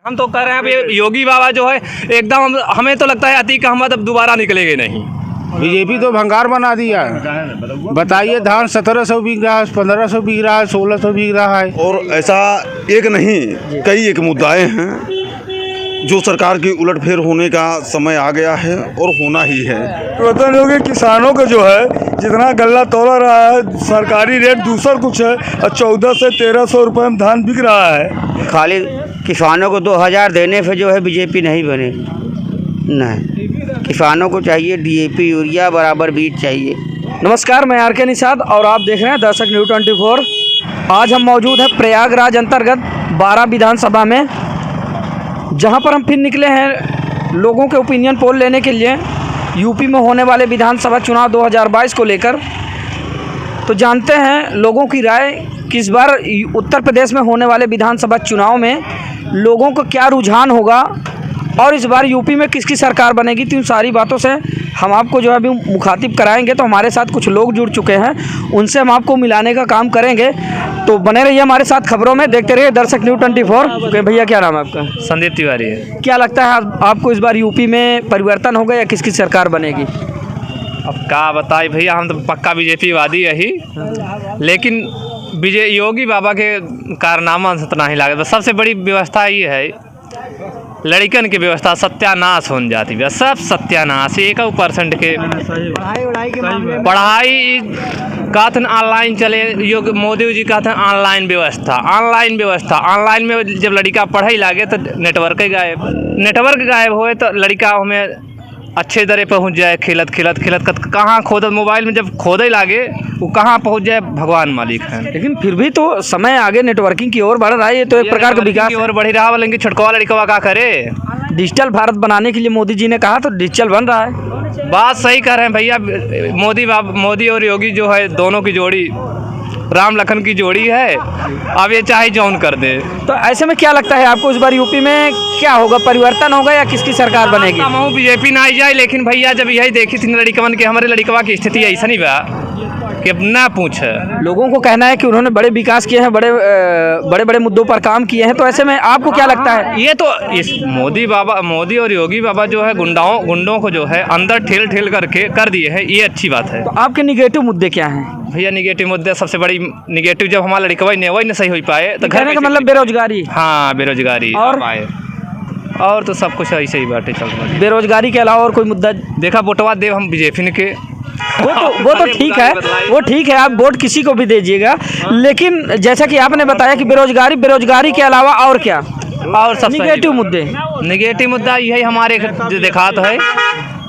हम तो कह रहे हैं अब ये योगी बाबा जो है एकदम, हमें तो लगता है अतीक अहमद अब दोबारा निकलेंगे नहीं। बीजेपी तो भंगार बना दिया है। बताइए, धान 1700 बिक रहा है, 1500 बिक रहा है, 1600 बिक रहा है। और ऐसा एक नहीं, कई एक मुद्दाएं हैं जो सरकार की उलटफेर होने का समय आ गया है और होना ही है। वतन योगी किसानों का जो है जितना गल्ला तोला रहा है, सरकारी रेट दूसरा कुछ है और 1400 से 1300 रुपये में धान बिक रहा है। खाली किसानों को 2000 देने पे जो है बीजेपी नहीं बने। नहीं, किसानों को चाहिए डीएपी यूरिया बराबर बीज चाहिए। नमस्कार, मैं आर.के. निषाद और आप देख रहे हैं दर्शक न्यूज़ 24। आज हम मौजूद हैं प्रयागराज अंतर्गत 12 विधानसभा में, जहां पर हम फिर निकले हैं लोगों के ओपिनियन पोल लेने के लिए यूपी में होने वाले विधानसभा चुनाव 2022 को लेकर। तो जानते हैं लोगों की राय कि इस बार उत्तर प्रदेश में होने वाले विधानसभा चुनाव में लोगों को क्या रुझान होगा और इस बार यूपी में किसकी सरकार बनेगी। तो इन सारी बातों से हम आपको जो है अभी मुखातिब कराएंगे। तो हमारे साथ कुछ लोग जुड़ चुके हैं, उनसे हम आपको मिलाने का काम करेंगे। तो बने रहिए हमारे साथ खबरों में, देखते रहिए दर्शक न्यूज़ 24। भैया क्या नाम है आपका? संदीप तिवारी है। क्या लगता है आपको इस बार यूपी में परिवर्तन होगा या किसकी सरकार बनेगी? अब क्या बताए भैया, हम तो पक्का बीजेपी वादी यही, लेकिन योगी बाबा के कारनामा से तो नहीं लगे। बस सबसे बड़ी व्यवस्था ये है, लड़कन की व्यवस्था सत्यानाश होने जाती है, सब सत्यानाश। 1% के पढ़ाई का था ऑनलाइन चले, मोदी जी का था ऑनलाइन व्यवस्था। ऑनलाइन में जब लड़का पढ़ाई लागे तो नेटवर्क गायब होए तो लड़का हमें अच्छे दरे पहुंच जाए, खिलत कहाँ खोद मोबाइल में जब खोदे लागे वो कहाँ पहुंच जाए भगवान मालिक है। लेकिन फिर भी तो समय आगे नेटवर्किंग की ओर बढ़ रहा है, ये तो एक प्रकार का विकास की ओर बढ़ रहा है। लेकिन छुटका लड़का क्या करे? डिजिटल भारत बनाने के लिए मोदी जी ने कहा तो डिजिटल बन रहा है। बात सही कह रहे हैं भैया। मोदी और योगी जो है दोनों की जोड़ी राम लखन की जोड़ी है। अब ये चाहे जौन कर दे। तो ऐसे में क्या लगता है आपको इस बार यूपी में क्या होगा, परिवर्तन होगा या किसकी सरकार बनेगी? बीजेपी ना आई जाए, लेकिन भैया जब यही देखी थी लड़कवन के, हमारे लड़कवा की स्थिति ऐसा नहीं बा कि अब ना पूछे। लोगों को कहना है कि उन्होंने बड़े विकास किए हैं, बड़े मुद्दों पर काम किए हैं। तो ऐसे में आपको क्या लगता है? ये तो इस मोदी और योगी बाबा जो है गुंडों को जो है अंदर ठेल करके कर दिए हैं, ये अच्छी बात है। तो आपके निगेटिव मुद्दे क्या हैं? भैया निगेटिव मुद्दे, सबसे बड़ी निगेटिव जब हमारा लड़का वही सही हो पाए तो कहने का मतलब बेरोजगारी। हाँ, बेरोजगारी और तो सब कुछ ऐसे ही बातें चल रही है। बेरोजगारी के अलावा और कोई मुद्दा? देखा वोटवा देव हम बीजेपी के, वो तो ठीक है, आप वोट किसी को भी दीजिएगा। लेकिन जैसा कि आपने बताया कि बेरोजगारी के अलावा और क्या, और सब निगेटिव मुद्दा यही हमारे देखा तो है।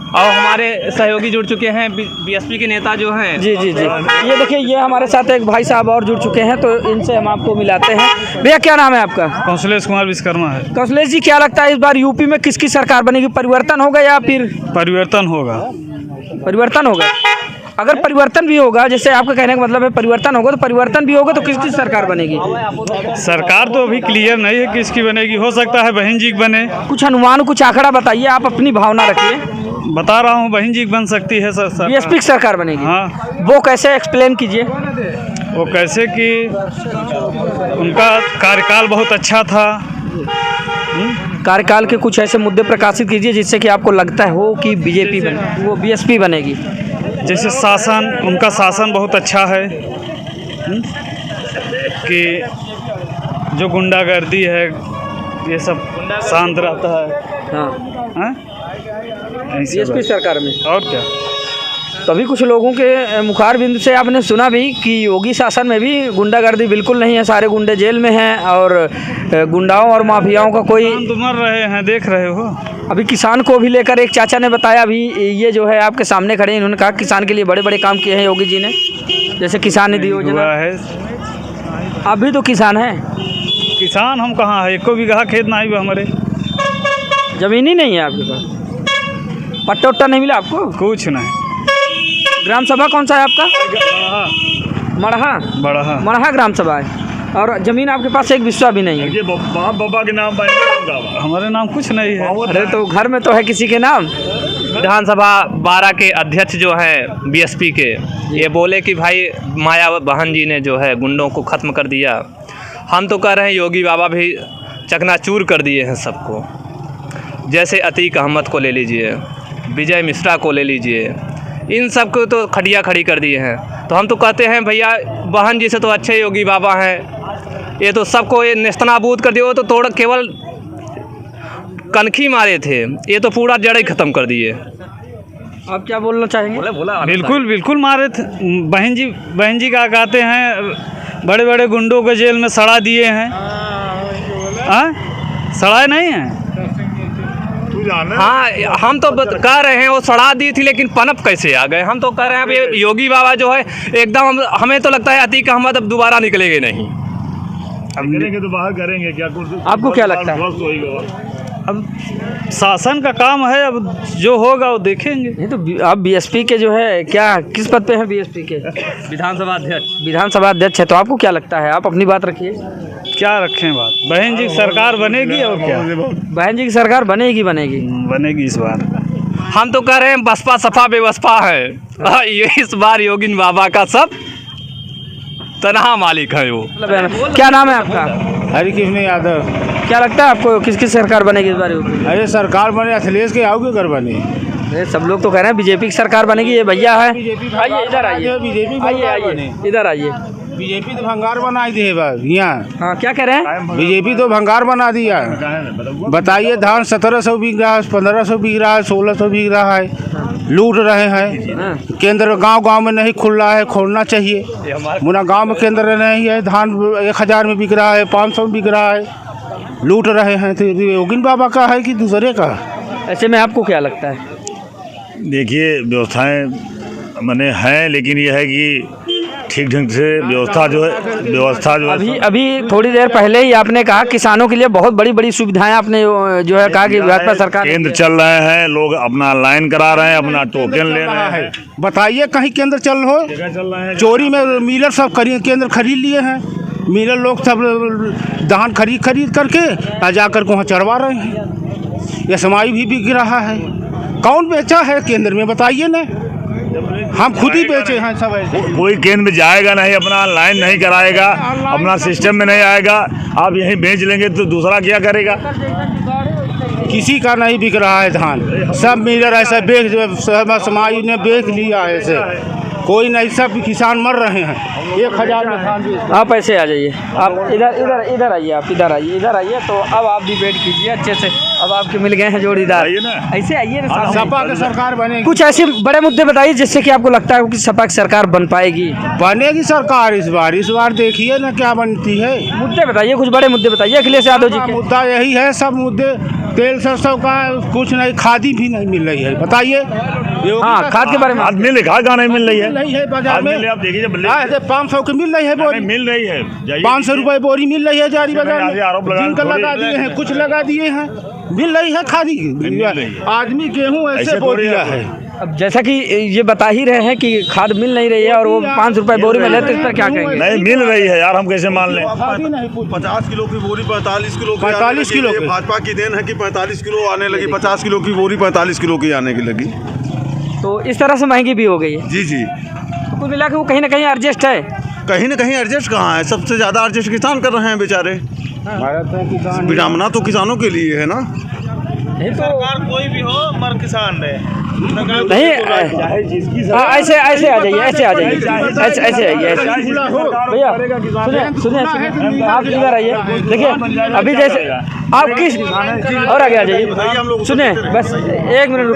और हमारे सहयोगी जुड़ चुके हैं, बीएसपी के नेता जो हैं। जी। ये देखिए, ये हमारे साथ एक भाई साहब और जुड़ चुके हैं, तो इनसे हम आपको मिलाते हैं। भैया क्या नाम है आपका? कौशलेश कुमार विश्वकर्मा है। कौशलेश जी, क्या लगता है इस बार यूपी में किसकी सरकार बनेगी? परिवर्तन होगा या फिर परिवर्तन होगा? अगर परिवर्तन भी होगा, जैसे आपका कहने का मतलब है परिवर्तन होगा, तो परिवर्तन भी होगा तो किसकी सरकार बनेगी? सरकार तो अभी क्लियर नहीं है किसकी बनेगी। हो सकता है बहन जी बने। कुछ अनुमान, कुछ आंकड़ा बताइए, आप अपनी भावना रखिए। बता रहा हूँ, बहन जी बन सकती है सर। बीएसपी की सरकार बनेगी? हाँ। वो कैसे, एक्सप्लेन कीजिए। वो कैसे कि उनका कार्यकाल बहुत अच्छा था। कार्यकाल के कुछ ऐसे मुद्दे प्रकाशित कीजिए जिससे कि आपको लगता है हो कि बीएसपी बनेगी। जैसे उनका शासन बहुत अच्छा है, कि जो गुंडागर्दी है ये सब शांत रहता है। हाँ, बीएसपी सरकार में। और क्या? तभी कुछ लोगों के मुखार बिंदु से आपने सुना भी कि योगी शासन में भी गुंडागर्दी बिल्कुल नहीं है, सारे गुंडे जेल में हैं और गुंडाओं और माफियाओं का कोई तो मर रहे हैं, देख रहे हो। अभी किसान को भी लेकर एक चाचा ने बताया, अभी ये जो है आपके सामने खड़े हैं, इन्होंने कहा किसान के लिए बड़े काम किए हैं योगी जी ने, जैसे किसान निधि योजना है। आप भी तो किसान हैं। किसान हम कहाँ है, 1 बीघा खेत नहीं हुआ, हमारे जमीन ही नहीं है आपके पास, पट्टा उट्टा नहीं मिला आपको? कुछ नहीं। ग्राम सभा कौन सा है आपका? मड़हा ग्राम सभा है। और जमीन आपके पास एक बिस्वा भी नहीं है? ये बाबा के नाम पर, हमारे नाम कुछ नहीं है। अरे तो घर में तो है किसी के नाम। विधानसभा 12 के अध्यक्ष जो हैं बीएसपी के, ये बोले कि भाई माया बहन जी ने जो है गुंडों को ख़त्म कर दिया। हम तो कह रहे हैं योगी बाबा भी चकनाचूर कर दिए हैं सबको। जैसे अतीक अहमद को ले लीजिए, विजय मिश्रा को ले लीजिए, इन सब को तो खटिया खड़ी कर दिए हैं। तो हम तो कहते हैं भैया बहन जी से तो अच्छे योगी बाबा हैं, ये तो सबको ये नेस्तनाबूद कर दिए। वो तो थोड़ा केवल कनखी मारे थे, ये तो पूरा जड़ ही ख़त्म कर दिए। आप क्या बोलना चाहेंगे? बिल्कुल बिल्कुल मारे थे। बहन जी का कहते हैं, बड़े बड़े गुंडों को जेल में सड़ा दिए हैं। सड़ाए नहीं हैं। हाँ, हम तो कह रहे हैं वो सड़ा दी थी, लेकिन पनप कैसे आ गए? हम तो कह रहे हैं अभी योगी बाबा जो है एकदम, हमें तो लगता है अतीक अहमद अब दोबारा निकलेंगे नहीं। अब करेंगे तो बाहर करेंगे क्या? आपको क्या लगता है? अब शासन का काम है, अब जो होगा वो देखेंगे। नहीं तो आप बीएसपी के जो है, क्या किस पद पे हैं बीएसपी के? विधानसभा अध्यक्ष। विधानसभा अध्यक्ष है, तो आपको क्या लगता है? आप अपनी बात रखिए। क्या रखें बात? बहन जी की सरकार बनेगी और क्या? बहन जी की सरकार बनेगी इस बार। हम तो कह रहे हैं बसपा सपा बेबसपा है। ये इस बार योगी बाबा का सब तनहा मालिक है वो। क्या नाम है आपका? हरिकृष्ण यादव। क्या लगता है आपको किसकी सरकार बनेगी इस बार? अरे सरकार बने, अखिलेश के आओगे घर बने। अरे सब लोग तो कह रहे हैं बीजेपी की सरकार बनेगी। ये भैया है, आइए इधर आइए, बीजेपी आइए इधर आइए। बीजेपी तो भंगार बना दी है यहाँ। हाँ, क्या कह रहे हैं? बीजेपी तो भंगार बना दिया है। बताइए, धान 1700 बिक रहा है, 1500 बिक रहा है, 1600 बिक रहा है। लूट रहे हैं। केंद्र गांव में नहीं खुल रहा है, खोलना चाहिए। मुना गांव में केंद्र नहीं है। धान 1000 में बिक रहा है, 500 में बिक रहा है। लूट रहे हैं। तो योगी बाबा का है कि दूसरे का? ऐसे में आपको क्या लगता है? देखिए, व्यवस्थाएं मने हैं, लेकिन यह है कि ठीक ढंग से व्यवस्था जो है अभी थोड़ी देर पहले ही आपने कहा किसानों के लिए बहुत बड़ी बड़ी सुविधाएं आपने जो है कहा कि भाजपा सरकार केंद्र चल रहे हैं, लोग अपना लाइन करा रहे हैं, अपना टोकन ले रहे हैं। बताइए कहीं केंद्र चल रहा है? चोरी में मिलर सब केंद्र खरीद लिए हैं। मिलर लोग सब धान खरीद करके जाकर वहाँ चढ़वा रहे हैं। ये समाई भी बिक रहा है। कौन बेचा है केंद्र में? बताइए ना। हम खुद ही बेचे हैं सब। ऐसे कोई केंद्र में जाएगा नहीं, अपना लाइन नहीं कराएगा, अपना सिस्टम में नहीं आएगा। आप यहीं बेच लेंगे तो दूसरा क्या करेगा? किसी का नहीं बिक रहा है धान। सब मिलर ऐसा समाई ने बेच लिया है। ऐसे कोई नहीं, सब किसान मर रहे हैं। 1000 में धान। आप ऐसे आ जाइए, आप इधर आइए, आप इधर आइए। तो अब आप डिबेट कीजिए अच्छे से। अब आपके मिल गए हैं जोड़ीदार। ऐसे आइए ना। सपा की सरकार बनेगी। कुछ ऐसे बड़े मुद्दे बताइए जिससे कि आपको लगता है कि सपा की सरकार बन पाएगी। बनेगी सरकार इस बार देखिए ना क्या बनती है। मुद्दे बताइए, कुछ बड़े मुद्दे बताइए अखिलेश यादव जी के। मुद्दा यही है, सब मुद्दे। तेल सरसों का कुछ नहीं, खादी भी नहीं मिल रही है। बताइए। हाँ, खाद के बारे में मिल रहा नहीं मिल रही है। नहीं है बाजार में। आप देखिए 500 की मिल रही है बोरी। मिल रही है 500 रुपए बोरी मिल रही है जारी बाजार में। जिनका लगा दिए हैं, कुछ लगा दिए हैं, मिल रही है खादी। आदमी गेहूँ ऐसे बो दिया है। अब जैसा कि ये बता ही रहे हैं कि खाद मिल नहीं रही है और वो 5 रुपए बोरी में लेते, इस पर क्या कहेंगे? नहीं मिल रही है यार, हम कैसे मान लें? 50 किलो की बोरी 45 किलो 45 किलो की। भाजपा की देन है कि 45 किलो आने लगी। 50 किलो की बोरी 45 किलो की आने की लगी। तो इस तरह से महंगी भी हो गई है। जी। तो कुल मिला के वो कहीं ना कहीं एडजस्ट है। कहीं ना कहीं एडजस्ट कहाँ है? सबसे ज़्यादा एडजस्ट किसान कर रहे हैं बेचारे। विडम्बना तो किसानों के लिए है ना। नहीं तो कोई भी हो, मर किसान रहे। नहीं, ऐसे आ जाइए, ऐसे आइए। भैया सुनिए, आप इधर आइए। देखिए, अभी जैसे आप किस और आगे आ जाइए। सुनिए, बस 1 मिनट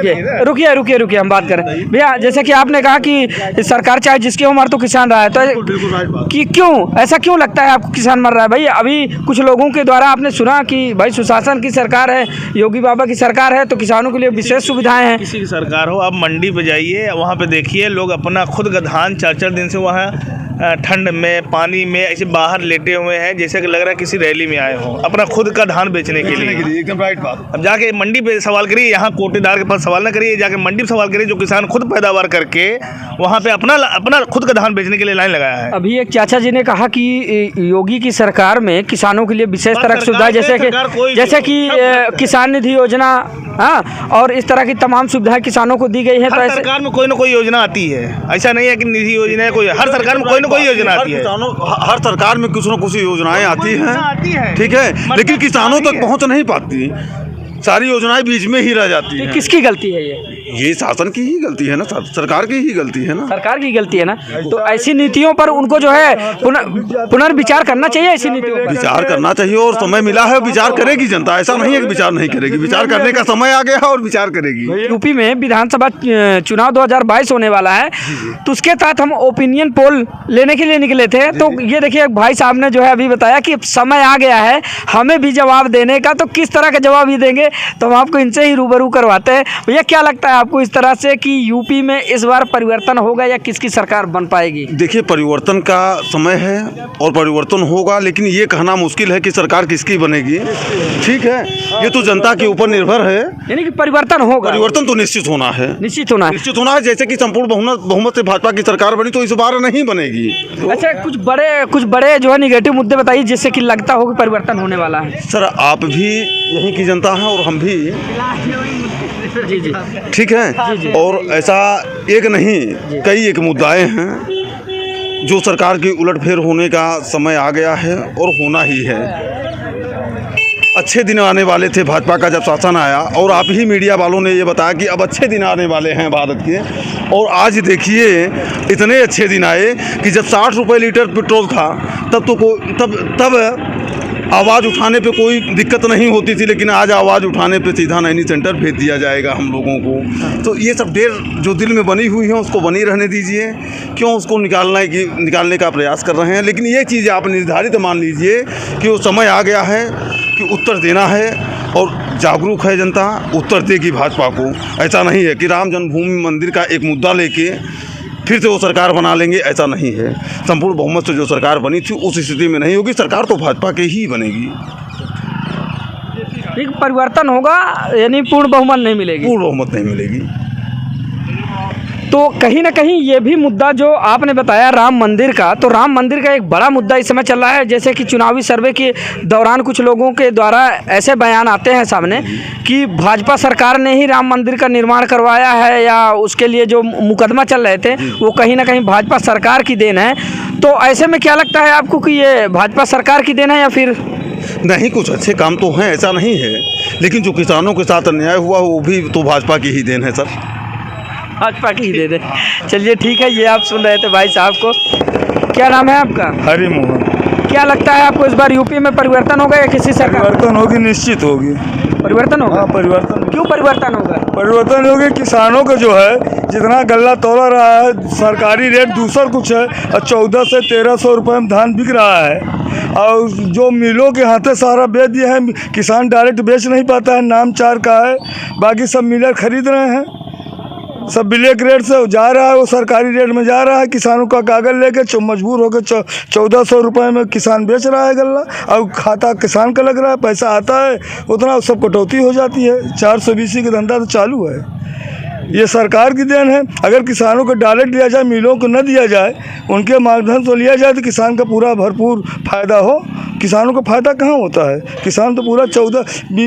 रुकिए, हम बात करें। भैया, जैसे कि आपने कहा कि सरकार चाहे जिसके हो, मर तो किसान रहा है। तो कि क्यों ऐसा क्यों लगता है आपको किसान मर रहा है? भाई, अभी कुछ लोगों के द्वारा आपने सुना कि भाई सुशासन की सरकार है, योगी बाबा की सरकार है, तो किसानों के लिए विशेष सुविधाएं हैं। किसी की सरकार हो, आप मंडी पे जाइए, वहाँ पे देखिए लोग अपना खुद का धान 4-4 दिन से वहाँ ठंड में, पानी में ऐसे बाहर लेटे हुए हैं, जैसे कि लग रहा है किसी रैली में आए हों, अपना खुद का धान बेचने के लिए। एकदम राइट बात। अब जाके मंडी पे सवाल करिए, यहाँ कोटेदार के पास सवाल ना करिए, जाके मंडी पे सवाल करिए जो किसान खुद पैदावार करके वहाँ पे अपना खुद का धान बेचने के लिए लाइन लगाया है। अभी एक चाचा जी ने कहा कि योगी की सरकार में किसानों के लिए विशेष तरह की सुविधा, जैसे कि किसान निधि योजना हाँ, और इस तरह की तमाम सुविधाएं किसानों को दी गई है। तो हर ऐसे सरकार में कोई ना कोई योजना आती है, ऐसा नहीं है कि निधि योजना है, कोई हर सरकार में कोई ना कोई योजना आती है। हर सरकार में कुछ न कुछ योजनाएं आती आती हैं, है। ठीक है, लेकिन किसानों तक पहुंच नहीं पाती, सारी योजनाएं बीच में ही रह जाती हैं। किसकी गलती है ये शासन की ही गलती है ना, सरकार की ही गलती है ना, सरकार की गलती है ना। तो ऐसी नीतियों पर उनको जो है पुनर्विचार करना चाहिए। ऐसी नीतियों पर विचार करना चाहिए और समय मिला है, विचार करेगी जनता, ऐसा नहीं है कि विचार नहीं करेगी, विचार करने का समय आ गया है और विचार करेगी। यूपी में विधानसभा चुनाव 2022 होने वाला है, तो उसके तहत हम ओपिनियन पोल लेने के लिए निकले थे। तो ये देखिए, एक भाई साहब ने जो है अभी बताया कि समय आ गया है हमें भी जवाब देने का। तो किस तरह का जवाब ये देंगे, तो हम आपको इनसे ही रूबरू करवाते हैं। भैया, क्या लगता है आपको इस तरह से कि यूपी में इस बार परिवर्तन होगा या किसकी सरकार बन पाएगी? देखिए, परिवर्तन का समय है और परिवर्तन होगा, लेकिन ये कहना मुश्किल है कि सरकार किसकी बनेगी। ठीक है, ये तो जनता के ऊपर निर्भर है। यानी कि परिवर्तन होगा, परिवर्तन तो निश्चित होना है, निश्चित होना है, निश्चित होना है। जैसे कि संपूर्ण बहुमत से भाजपा की सरकार बनी, तो इस बार नहीं बनेगी। अच्छा, कुछ बड़े जो है निगेटिव मुद्दे बताइए जिससे कि लगता हो कि परिवर्तन होने वाला है। सर, आप भी यहीं की जनता है और हम भी, जी जी, ठीक है, और ऐसा एक नहीं कई एक मुद्दाएं हैं जो सरकार की उलटफेर होने का समय आ गया है और होना ही है। अच्छे दिन आने वाले थे भाजपा का जब शासन आया, और आप ही मीडिया वालों ने ये बताया कि अब अच्छे दिन आने वाले हैं भारत के, और आज देखिए इतने अच्छे दिन आए कि जब 60 रुपये लीटर पेट्रोल था तब आवाज़ उठाने पे कोई दिक्कत नहीं होती थी, लेकिन आज आवाज़ उठाने पे सीधा नैनी सेंटर भेज दिया जाएगा हम लोगों को। तो ये सब देर जो दिल में बनी हुई है उसको बनी रहने दीजिए, क्यों उसको निकालने का प्रयास कर रहे हैं। लेकिन ये चीज़ आप निर्धारित मान लीजिए कि वो समय आ गया है कि उत्तर देना है, और जागरूक है जनता, उत्तर देगी भाजपा को। ऐसा नहीं है कि राम जन्मभूमि मंदिर का एक मुद्दा लेके फिर से वो सरकार बना लेंगे, ऐसा नहीं है। संपूर्ण बहुमत से जो सरकार बनी थी उस स्थिति में नहीं होगी, सरकार तो भाजपा की ही बनेगी। एक परिवर्तन होगा, यानी पूर्ण बहुमत नहीं मिलेगी, पूर्ण बहुमत नहीं मिलेगी। तो कहीं ना कहीं ये भी मुद्दा जो आपने बताया राम मंदिर का, तो राम मंदिर का एक बड़ा मुद्दा इस समय चल रहा है। जैसे कि चुनावी सर्वे के दौरान कुछ लोगों के द्वारा ऐसे बयान आते हैं सामने कि भाजपा सरकार ने ही राम मंदिर का निर्माण करवाया है, या उसके लिए जो मुकदमा चल रहे थे वो कहीं ना कहीं भाजपा सरकार की देन है। तो ऐसे में क्या लगता है आपको कि ये भाजपा सरकार की देन है या फिर नहीं? कुछ अच्छे काम तो हैं, ऐसा नहीं है, लेकिन जो किसानों के साथ अन्याय हुआ वो भी तो भाजपा की ही देन है सर, भाजपा की ही दे दे। चलिए ठीक है, ये आप सुन रहे थे भाई साहब को। क्या नाम है आपका? हरि मोहन। क्या लगता है आपको इस बार यूपी में परिवर्तन होगा या किसी सरकार? परिवर्तन होगी, निश्चित होगी। परिवर्तन होगा? हाँ, परिवर्तन। क्यों परिवर्तन होगा? परिवर्तन होगी, किसानों का जो है जितना गल्ला तोला रहा है, सरकारी रेट दूसरा कुछ है, और 1400 से 1300 रुपये में धान बिक रहा है, और जो मिलों के हाथे सारा बेच दिया है, किसान डायरेक्ट बेच नहीं पाता है, नाम चार का है, बाकी सब मिलर खरीद रहे हैं, सब ब्लैक रेट से जा रहा है, वो सरकारी रेट में जा रहा है। किसानों का कागज लेके मजबूर होकर 1400 रुपये में किसान बेच रहा है गल्ला, और खाता किसान का लग रहा है, पैसा आता है उतना, सब कटौती हो जाती है। 420 का धंधा तो चालू है। ये सरकार की देन है। अगर किसानों को डायरेक्ट दिया जाए, मिलों को न दिया जाए, उनके माध्यम से लिया जाए, तो किसान का पूरा भरपूर फायदा हो। किसानों को फायदा कहाँ होता है? किसान तो पूरा 14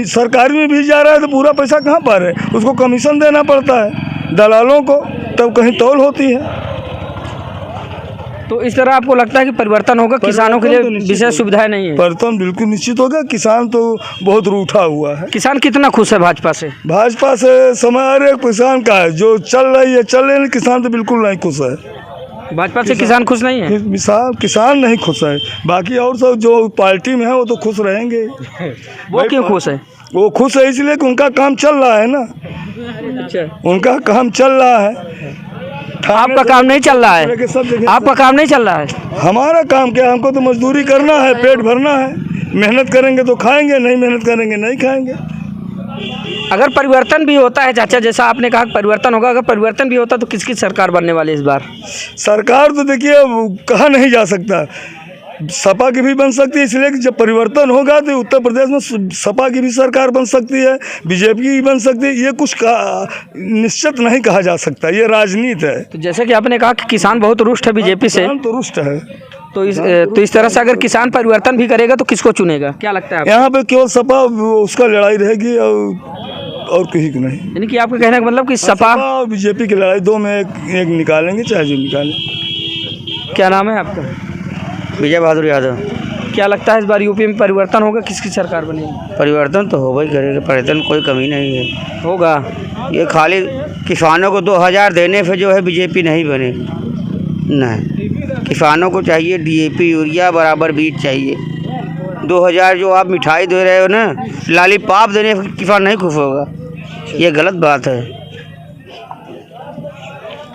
सरकारी में भी जा रहा है, तो पूरा पैसा कहाँ पा रहे हैं? उसको कमीशन देना पड़ता है दलालों को, तब कहीं तौल होती है। तो इस तरह आपको लगता है कि परिवर्तन होगा, किसानों के लिए विशेष सुविधाएं नहीं है? परिवर्तन बिल्कुल निश्चित होगा। किसान तो बहुत रूठा हुआ है। किसान कितना खुश है भाजपा से? भाजपा से समय हर एक किसान का है, जो चल रही है चल रही है, किसान तो बिल्कुल नहीं खुश है। भाजपा से किसान खुश नहीं है? किसान नहीं खुश है, बाकी और सब जो पार्टी में है वो तो खुश रहेंगे। वो क्यों खुश है? वो खुश है इसलिए कि उनका काम चल रहा है ना। अच्छा, उनका काम चल रहा है, आपका काम नहीं चल रहा है? आपका काम नहीं चल रहा है? हमारा काम क्या, हमको तो मजदूरी करना है, पेट भरना है। मेहनत करेंगे तो खाएंगे, नहीं मेहनत करेंगे नहीं खाएंगे। अगर परिवर्तन भी होता है चाचा, जैसा आपने कहा परिवर्तन होगा, अगर परिवर्तन भी होता तो किसकी सरकार बनने वाली है इस बार? सरकार तो देखिए कहा नहीं जा सकता, सपा की भी बन सकती है, इसलिए कि जब परिवर्तन होगा तो उत्तर प्रदेश में सपा की भी सरकार बन सकती है, बीजेपी की भी बन सकती है। ये कुछ निश्चित नहीं कहा जा सकता, ये राजनीति है। तो जैसे कि आपने कहा कि किसान बहुत रुष्ट है बीजेपी से, तो रुष्ट है। तो इस तरह से अगर किसान परिवर्तन भी करेगा तो किसको चुनेगा, क्या लगता है आपको? यहाँ पे केवल सपा उसका लड़ाई रहेगी, और और किसी को नहीं। यानी कि आपका कहने का मतलब कि सपा और बीजेपी की लड़ाई दो में एक निकालेंगे, चाहे जो निकालें। क्या नाम है आपका? विजय बहादुर यादव। क्या लगता है इस बार यूपी में परिवर्तन होगा, किसकी सरकार बनेगी? परिवर्तन तो होगा ही करेगा, परिवर्तन कोई कमी नहीं है। होगा। ये खाली किसानों को 2000 देने से जो है बीजेपी नहीं बने, नहीं। किसानों को चाहिए डीएपी यूरिया बराबर बीज चाहिए। 2000 जो आप मिठाई दे रहे हो ना, लॉलीपॉप देने से किसान नहीं खुश होगा, ये गलत बात है।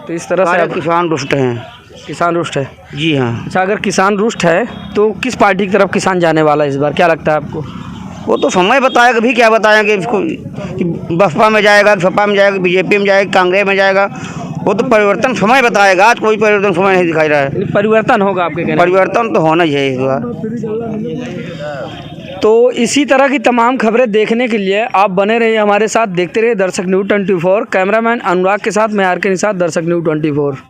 तो इस तरह से सारे आप किसान रुष्ट हैं। किसान रुष्ट है। जी हाँ। अच्छा, अगर किसान रुष्ट है तो किस पार्टी की तरफ किसान जाने वाला है इस बार, क्या लगता है आपको? वो तो समय बताएगा, भी क्या बताएंगे इसको कि बसपा में जाएगा, सपा में जाएगा, बीजेपी में जाएगा, कांग्रेस में जाएगा। वो तो परिवर्तन समय बताएगा। आज कोई परिवर्तन समय नहीं दिखाई रहा है। यानी परिवर्तन होगा आपके कहने? परिवर्तन तो होना ही है इस बार। तो इसी तरह की तमाम खबरें देखने के लिए आप बने रहिए हमारे साथ, देखते रहिए दर्शक न्यूज़ 24। कैमरामैन अनुराग के साथ मैं आर के निषाद, दर्शक न्यूज़ 24।